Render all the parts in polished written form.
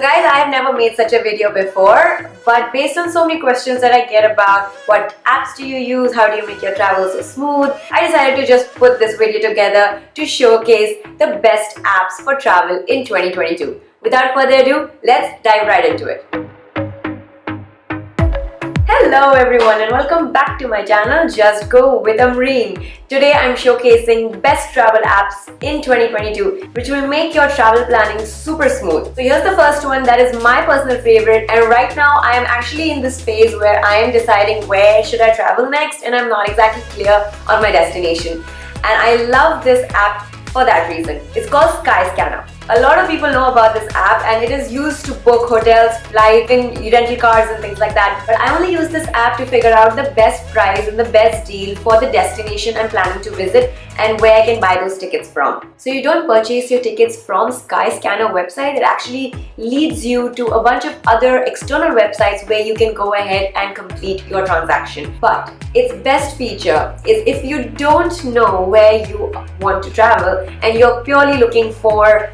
guys, I have never made such a video before, but based on so many questions that I get about what apps do you use, how do you make your travel so smooth, I decided to just put this video together to showcase the best apps for travel in 2022. Without further ado, let's dive right into it. Hello everyone and welcome back to my channel Just Go with Amreen. Today I'm showcasing best travel apps in 2022 which will make your travel planning super smooth. So here's the first one that is my personal favorite, and right now I am actually in this phase where I am deciding where should I travel next and I'm not exactly clear on my destination. And I love this app for that reason. It's called Skyscanner. A lot of people know about this app and it is used to book hotels, flights, and rental cars and things like that. But I only use this app to figure out the best price and the best deal for the destination I'm planning to visit and where I can buy those tickets from. So you don't purchase your tickets from Skyscanner website. It actually leads you to a bunch of other external websites where you can go ahead and complete your transaction. But its best feature is if you don't know where you want to travel and you're purely looking for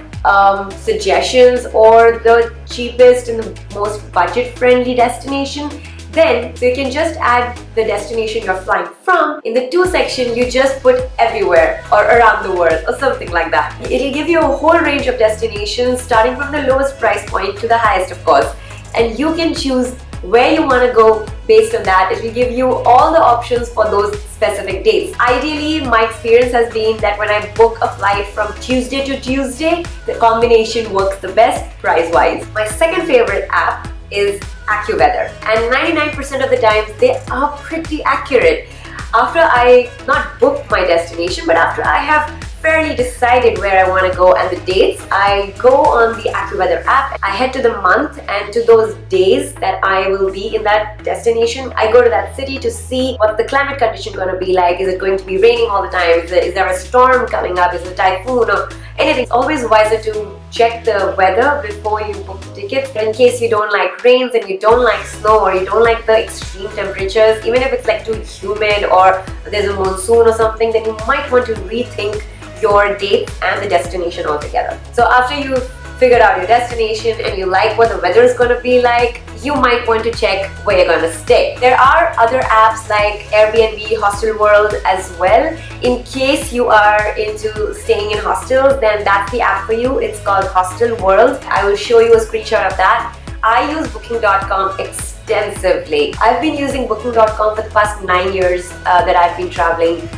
suggestions or the cheapest and the most budget-friendly destination, then so you can just add the destination you're flying from. In the to section, you just put everywhere or around the world or something like that. It'll give you a whole range of destinations starting from the lowest price point to the highest, of course, and you can choose where you want to go based on that. It will give you all the options for those specific dates. Ideally, my experience has been that when I book a flight from Tuesday to Tuesday, the combination works the best price-wise. My second favorite app is AccuWeather, and 99% of the times they are pretty accurate. After I not booked my destination, but after I have fairly decided where I want to go and the dates, I go on the AccuWeather app. I head to the month and to those days that I will be in that destination. I go to that city to see what the climate condition going to be like. Is it going to be raining all the time? Is there a storm coming up? Is it a typhoon or anything? It's always wiser to check the weather before you book the tickets. In case you don't like rains and you don't like snow or you don't like the extreme temperatures, even if it's like too humid or there's a monsoon or something, then you might want to rethink your date and the destination altogether. So after you've figured out your destination and you like what the weather is going to be like, you might want to check where you're going to stay. There are other apps like Airbnb, Hostel World as well. In case you are into staying in hostels, then that's the app for you. It's called Hostel World. I will show you a screenshot of that. I use Booking.com extensively. I've been using Booking.com for the past 9 years that I've been traveling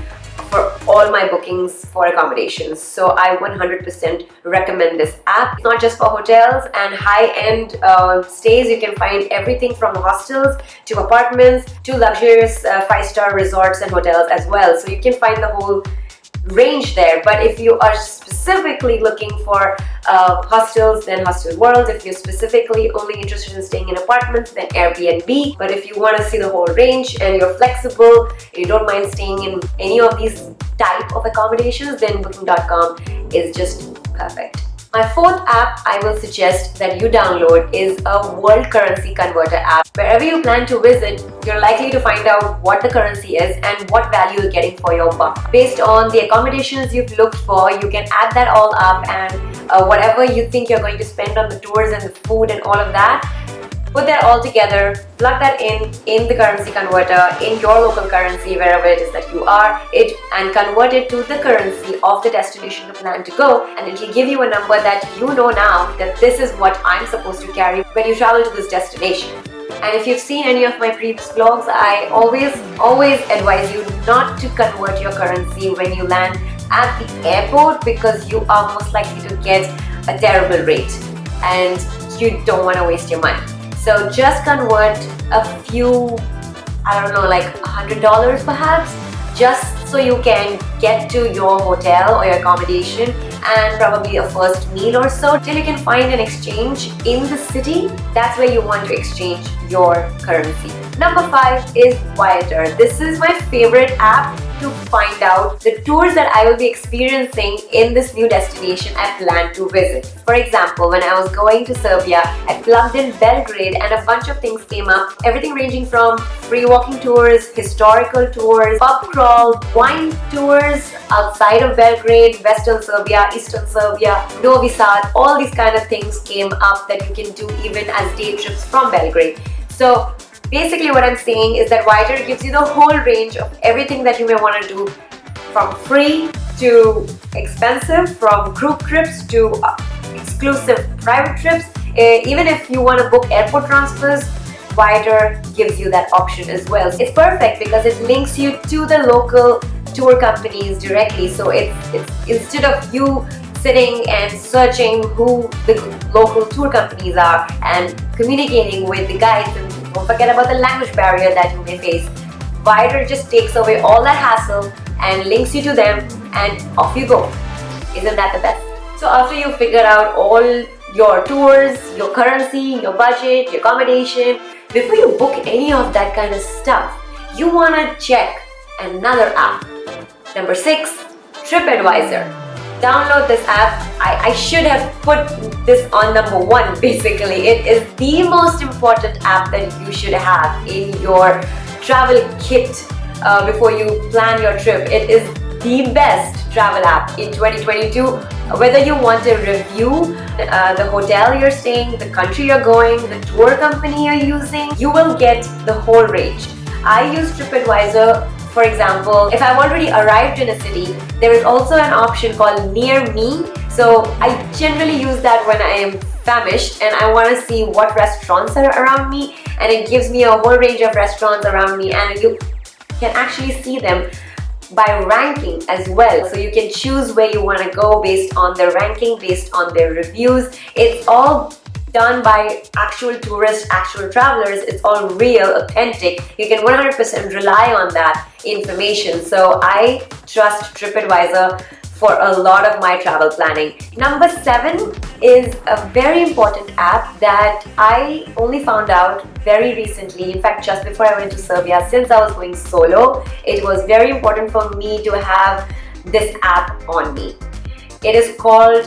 for all my bookings for accommodations. So I 100% recommend this app. It's not just for hotels and high-end stays. You can find everything from hostels to apartments to luxurious 5-star resorts and hotels as well. So you can find the whole range there. But if you are specifically looking for hostels, then Hostel World. If you're specifically only interested in staying in apartments, then Airbnb. But if you want to see the whole range and you're flexible and you don't mind staying in any of these type of accommodations, then Booking.com is just perfect. My fourth app I will suggest that you download is a world currency converter app. Wherever you plan to visit, you're likely to find out what the currency is and what value you're getting for your buck. Based on the accommodations you've looked for, you can add that all up and whatever you think you're going to spend on the tours and the food and all of that, put that all together, plug that in the currency converter, in your local currency, wherever it is that you are, and convert it to the currency of the destination you plan to go, and it will give you a number that you know now that this is what I'm supposed to carry when you travel to this destination. And if you've seen any of my previous vlogs, I always advise you not to convert your currency when you land at the airport, because you are most likely to get a terrible rate and you don't want to waste your money. So just convert a few, I don't know, like $100 perhaps, just so you can get to your hotel or your accommodation and probably a first meal or so till you can find an exchange in the city. That's where you want to exchange your currency. Number 5 is Viator. This is my favorite app to find out the tours that I will be experiencing in this new destination I plan to visit. For example, when I was going to Serbia, I plugged in Belgrade and a bunch of things came up. Everything ranging from free walking tours, historical tours, pub crawl, wine tours outside of Belgrade, Western Serbia, Eastern Serbia, Novi Sad, all these kind of things came up that you can do even as day trips from Belgrade. So basically what I'm saying is that Viator gives you the whole range of everything that you may want to do, from free to expensive, from group trips to exclusive private trips. Even if you want to book airport transfers, Viator gives you that option as well. It's perfect because it links you to the local tour companies directly. So it's instead of you sitting and searching who the local tour companies are and communicating with the guides, and don't forget about the language barrier that you may face, Viator just takes away all that hassle and links you to them, and off you go. Isn't that the best? So after you figure out all your tours, your currency, your budget, your accommodation, before you book any of that kind of stuff, you want to check another app. Number 6, TripAdvisor. Download this app. I should have put this on number 1 basically. It is the most important app that you should have in your travel kit before you plan your trip. It is the best travel app in 2022. Whether you want to review the hotel you're staying, the country you're going, the tour company you're using, you will get the whole range. I use TripAdvisor. For example, if I've already arrived in a city, there is also an option called Near Me. So I generally use that when I am famished and I want to see what restaurants are around me, and it gives me a whole range of restaurants around me, and you can actually see them by ranking as well. So you can choose where you want to go based on their ranking, based on their reviews. It's all done by actual tourists, actual travelers. It's all real, authentic. You can 100% rely on that information. So I trust TripAdvisor for a lot of my travel planning. Number 7 is a very important app that I only found out very recently. In fact, just before I went to Serbia, since I was going solo, it was very important for me to have this app on me. It is called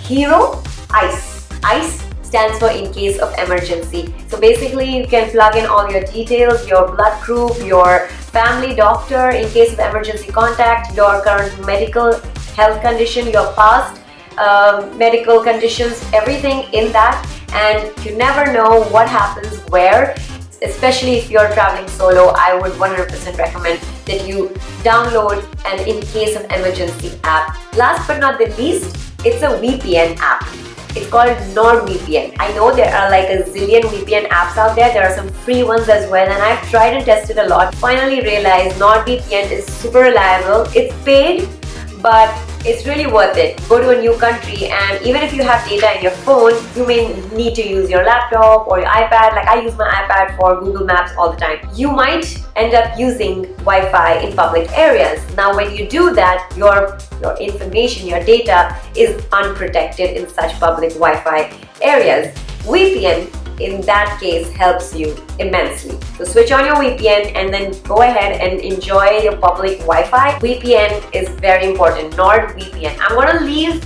Hero Ice. Ice stands for in case of emergency. So basically you can plug in all your details, your blood group, your family doctor in case of emergency contact, your current medical health condition, your past medical conditions, everything in that, and you never know what happens where. Especially if you're traveling solo, I would 100% recommend that you download an in case of emergency app. Last but not the least, it's a VPN app. It's called NordVPN. I know there are like a zillion VPN apps out there. There are some free ones as well, and I've tried and tested a lot. Finally realized NordVPN is super reliable. It's paid, but it's really worth it. Go to a new country, and even if you have data in your phone, you may need to use your laptop or your iPad. Like I use my iPad for Google Maps all the time. You might end up using Wi-Fi in public areas. Now when you do that, your information, your data is unprotected in such public Wi-Fi areas. VPN in that case helps you immensely. So switch on your VPN and then go ahead and enjoy your public Wi-Fi. VPN is very important. NordVPN. I'm going to leave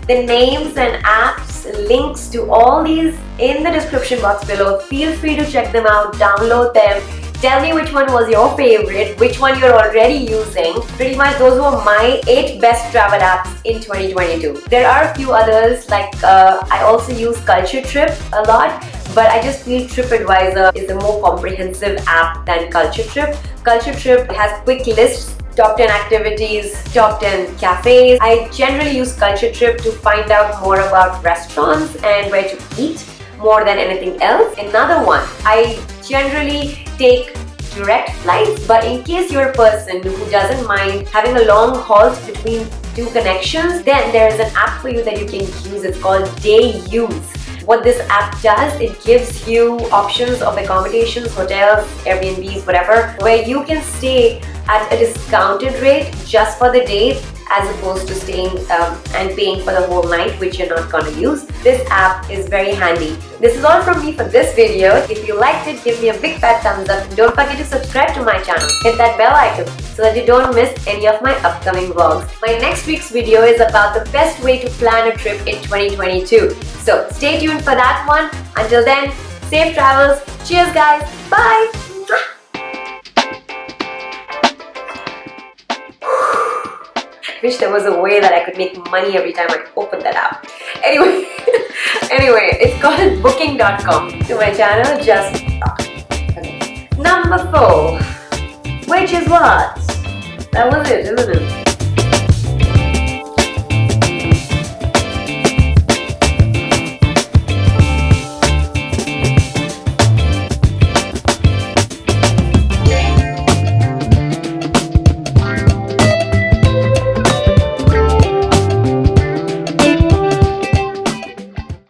the names and apps, links to all these in the description box below. Feel free to check them out, download them. Tell me which one was your favorite, which one you're already using. Pretty much those were my 8 best travel apps in 2022. There are a few others, like I also use Culture Trip a lot, but I just feel TripAdvisor is a more comprehensive app than Culture Trip. Culture Trip has quick lists, top 10 activities, top 10 cafes. I generally use Culture Trip to find out more about restaurants and where to eat more than anything else. Another one, I generally take direct flights, but in case you're a person who doesn't mind having a long halt between 2 connections, then there is an app for you that you can use. It's called Day Use. What this app does, it gives you options of accommodations, hotels, Airbnbs, whatever, where you can stay at a discounted rate just for the day as opposed to staying and paying for the whole night, which you're not gonna use. This app is very handy. This is all from me for this video. If you liked it, give me a big fat thumbs up and don't forget to subscribe to my channel. Hit that bell icon so that you don't miss any of my upcoming vlogs. My next week's video is about the best way to plan a trip in 2022. So stay tuned for that one. Until then, safe travels. Cheers guys. Bye. I wish there was a way that I could make money every time I open that app. Anyway, it's called booking.com. To my channel, just okay. Number 4, which is what? That was it, isn't it?